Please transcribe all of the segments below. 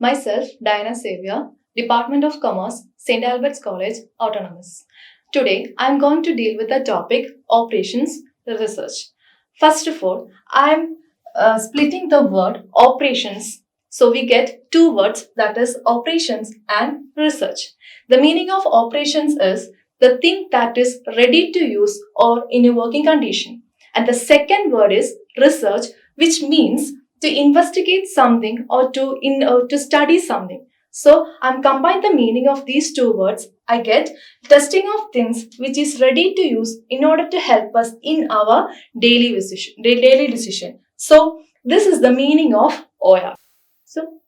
Myself, Diana Xavier, Department of Commerce, St. Albert's College, Autonomous. Today, I am going to deal with the topic Operations Research. First of all, I am splitting the word operations. So we get two words, that is operations and research. The meaning of operations is the thing that is ready to use or in a working condition. And the second word is research, which means to investigate something or to study something. So I'm combining the meaning of these two words. I get testing of things which is ready to use in order to help us in our daily decision. So this is the meaning of OR. So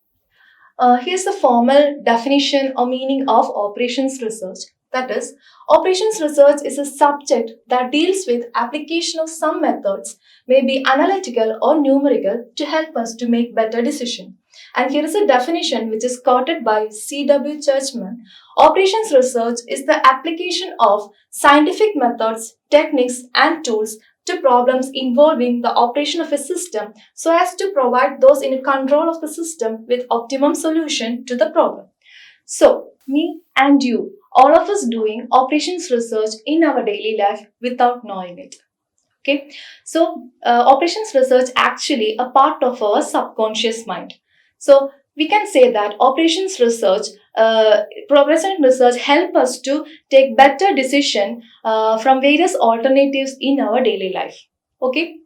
here's the formal definition or meaning of operations research. That is, operations research is a subject that deals with application of some methods, may be analytical or numerical, to help us to make better decisions. And here is a definition which is quoted by C.W. Churchman. Operations research is the application of scientific methods, techniques, and tools to problems involving the operation of a system so as to provide those in control of the system with optimum solution to the problem. So, me and you, all of us doing operations research in our daily life without knowing it. Okay, so operations research actually a part of our subconscious mind. So we can say that operations research help us to take better decision from various alternatives in our daily life. Okay,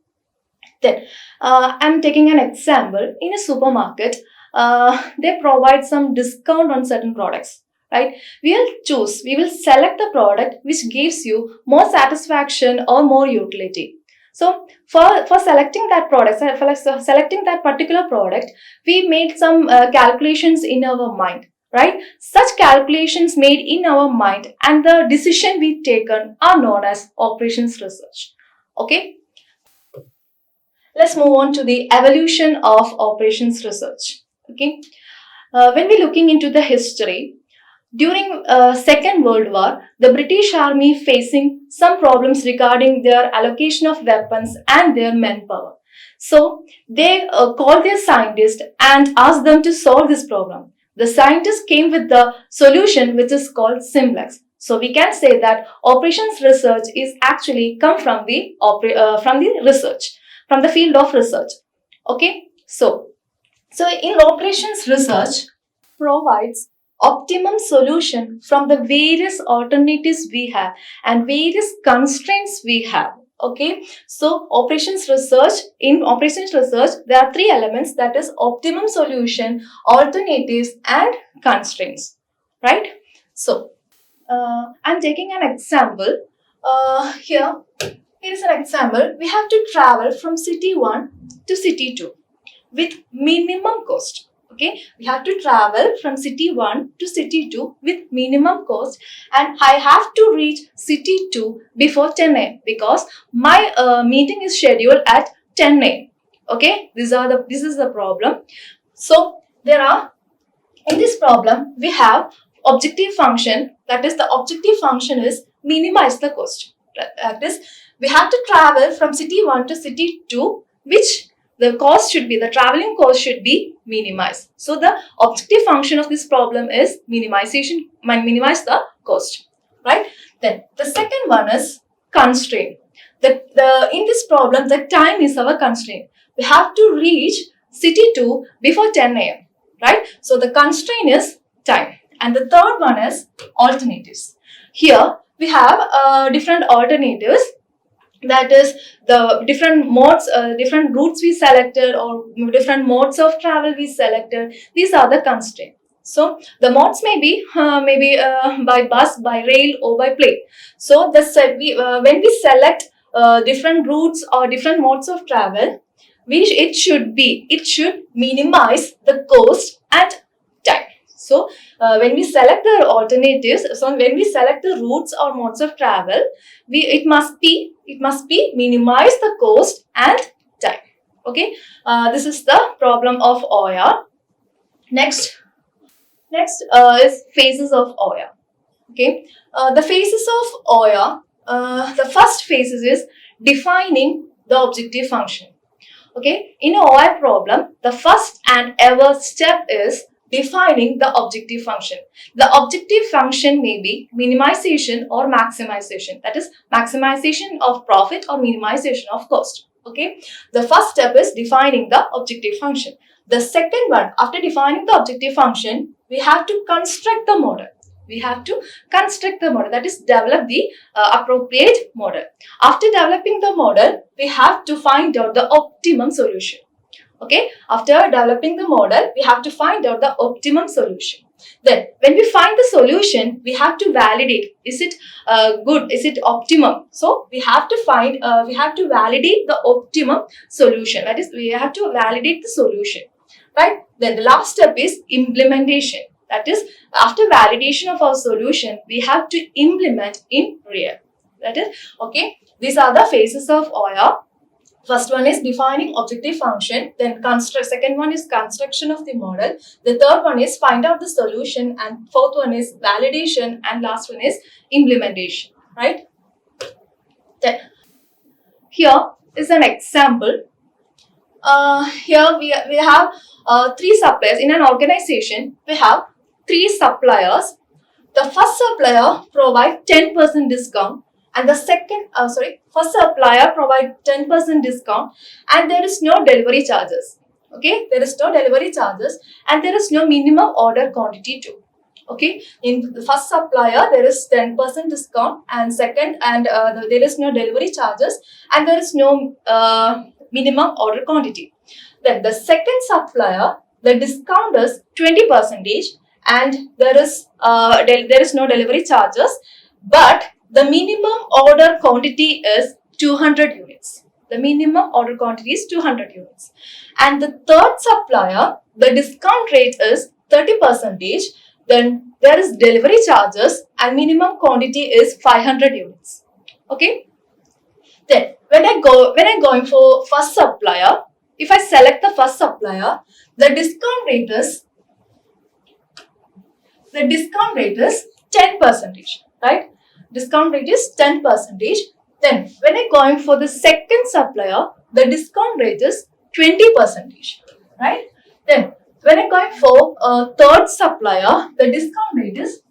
then I'm taking an example. In a supermarket, they provide some discount on certain products. Right? We will select the product which gives you more satisfaction or more utility. So for selecting that product, for selecting that particular product, we made some calculations in our mind, right? Such calculations made in our mind and the decision we taken are known as operations research. Okay? Let's move on to the evolution of operations research. Okay? When we're looking into the history, during Second World War, the British Army facing some problems regarding their allocation of weapons and their manpower. So they called their scientists and asked them to solve this problem. The scientists came with the solution which is called simplex. So we can say that operations research is actually come from the research, from the field of research. Okay, so in operations research provides optimum solution from the various alternatives we have and various constraints we have. Okay, so in operations research, there are three elements, that is optimum solution, alternatives, and constraints. Right? So, I'm taking an example. Here is an example. We have to travel from city 1 to city 2 with minimum cost. Okay, we have to travel from city 1 to city 2 with minimum cost, and I have to reach city 2 before 10 a.m. because my meeting is scheduled at 10 a.m. Okay, this is the problem. So in this problem we have objective function, that is the objective function is minimize the cost. That is, we have to travel from city 1 to city 2, which the traveling cost should be minimized. So the objective function of this problem is minimize the cost, right? Then the second one is constraint. In this problem, the time is our constraint. We have to reach city 2 before 10 a.m. right? So the constraint is time. And the third one is alternatives. Here we have different alternatives. That is the different modes, different routes we selected or different modes of travel we selected. These are the constraints. So the modes may be by bus, by rail, or by plane. So when we select different routes or different modes of travel, it should minimize the cost and time. So when we select the alternatives, so when we select the routes or modes of travel, it must be minimize the cost and time. Okay, this is the problem of OR. Next is phases of OR. Okay, the phases of OR. The first phase is defining the objective function. Okay, in an OR problem, the first and ever step is defining the objective function. The objective function may be minimization or maximization. That is maximization of profit or minimization of cost. Okay. The first step is defining the objective function. The second one, after defining the objective function, we have to construct the model. We have to construct the model, that is develop the appropriate model. After developing the model, we have to find out the optimum solution. Okay, after developing the model, we have to find out the optimum solution. Then when we find the solution, we have to validate, is it good, is it optimum? So we have to validate the optimum solution, that is we have to validate the solution, right? Then the last step is implementation. That is, after validation of our solution, we have to implement in real. That is, okay, these are the phases of OER. First one is defining objective function, then second one is construction of the model, the third one is find out the solution, and fourth one is validation, and last one is implementation, right? Then, here is an example. Here we have 3 suppliers. In an organization, we have 3 suppliers. The first supplier provides 10% discount, and the first supplier provides 10% discount, and there is no delivery charges. Okay, there is no delivery charges, and there is no minimum order quantity too. Okay, in the first supplier there is 10% discount, and there is no delivery charges, and there is no minimum order quantity. Then the second supplier, the discount is 20%, and there is no delivery charges, but the minimum order quantity is 200 units. The minimum order quantity is 200 units. And the third supplier, the discount rate is 30%. Then there is delivery charges and minimum quantity is 500 units. Okay. Then when I'm going for first supplier, if I select the first supplier, the discount rate is 10%, right? Discount rate is 10%. Then when I'm going for the second supplier, the discount rate is 20%, right? Then when I'm going for a third supplier, the discount rate is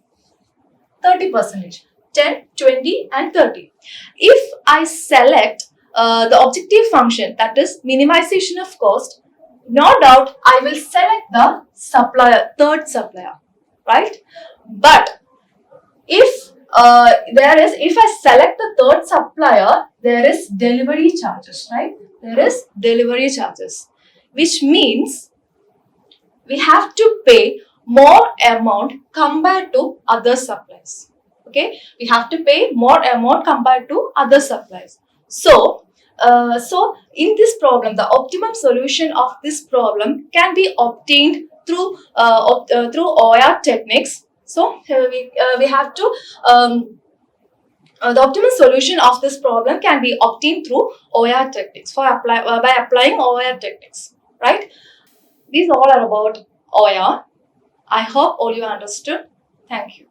30%, 10, 20 and 30. If I select the objective function, that is minimization of cost, no doubt I will select the third supplier, right? But if I select the third supplier, there is delivery charges, right? There is delivery charges, which means we have to pay more amount compared to other suppliers. Okay, we have to pay more amount compared to other suppliers. So in this problem, the optimum solution of this problem can be obtained through OER techniques. So we have to the optimal solution of this problem can be obtained through OER techniques by applying OER techniques, right? These all are about OER. I hope all you understood. Thank you.